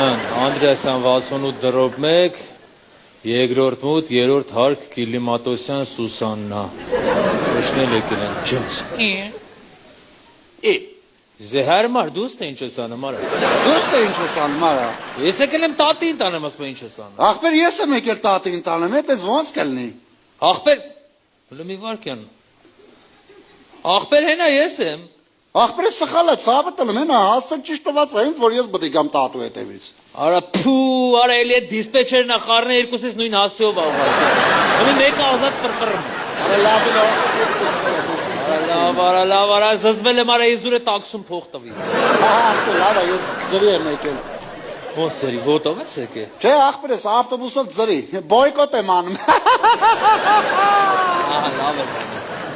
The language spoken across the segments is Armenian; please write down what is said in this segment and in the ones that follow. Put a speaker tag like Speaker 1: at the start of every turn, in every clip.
Speaker 1: Անդրեասյան 68 դրոպ 1, երկրորդ մութ, երրորդ հարկ Կիլիմատոսյան Սուսաննա։ Ուշնել եկել են ջնց։ Զեհարմար դուստ է ինչ ես անում արա։
Speaker 2: Դուստ է ինչ ես անում արա։
Speaker 1: Ես եկել եմ տատին տանեմ ասում ինչ ես անում։
Speaker 2: Ախպեր ես եմ եկել տատին տանեմ, այդպես ոնց կլինի։
Speaker 1: Ախպեր, լմի վարկյան։ Ախպեր հենա ես եմ։
Speaker 2: Ախպերը սխալ է, ցավը տլում են, հասցեք ճիշտ տված է ինձ, որ ես պետք է գամ տատու հետևից։
Speaker 1: Արա փու, արա էլի այդ դիսպեչերն ախառն է երկուսից նույն հասցեով աղվարկում։ Ումի մեկը ազատ ֆրֆրում։ Լավ, արա, զզվել եմ, արա իզուր է տաքսում փող տվի։
Speaker 2: Ահա, լավ է, ես ձրի եմ եկել։
Speaker 1: Ոնց ձրի, ոտով ես եկել։
Speaker 2: Չէ, ախպերս, ավտոբուսով ձրի, բոյկոտ եմ անում։
Speaker 1: Ահա, լավ ես անում։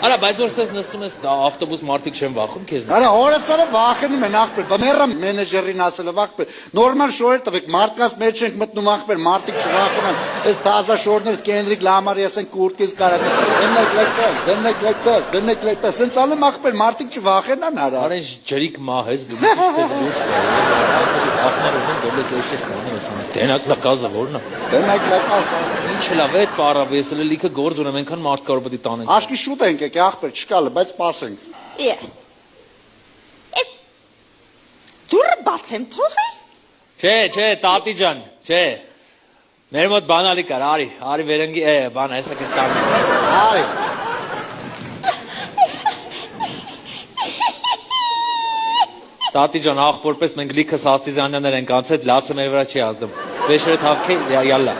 Speaker 1: Արա, բայց որ սես նստում ես ավտոբուս մարդիկ չեն վախում քեզ։
Speaker 2: Արա, հորս արա վախենում են ախպեր, բմերը մենեջերին ասելով ախպեր, նորմալ շորեր տվեք, մարդկանց մեջ չենք մտնում ախպեր, մարդիկ չվախենան, այս տազա շորներս կենրիկ լամարի ասեն կուրտկից կարակ, դնեք լեկտես, սենց ալեմ ախպեր, մարդիկ չվախենան արա։
Speaker 1: Արա, ինչ ջրիկ մահ ես, դու ինչպես լուշ ախմար ուզում դոլես էշես մանես անը, դենակ լակազը որն է։
Speaker 2: Դենակ լակազը։
Speaker 1: Ինչ լավ է այդ պարավ, ես էլ լիքը գործ ունեմ, այնքան մարդ կարող պետք է տանենք։
Speaker 2: Աշկի շուտ ենք եկե ախպեր, չկալը, բայց սպասենք։
Speaker 3: Դուրը բացեմ թողի։
Speaker 1: Չէ, տատի ջան, չէ։ Մեր մոտ բանալի կար, արի վերընկի, բան, հեսա քեզ տանում։
Speaker 2: Արի։
Speaker 1: Տատի ջան, աղբորպես մենք լիքը Սաստիզանյաններ ենք անցել, լացը մեր վրա չի ազդում։ Վեշերը թավքի, յալլա,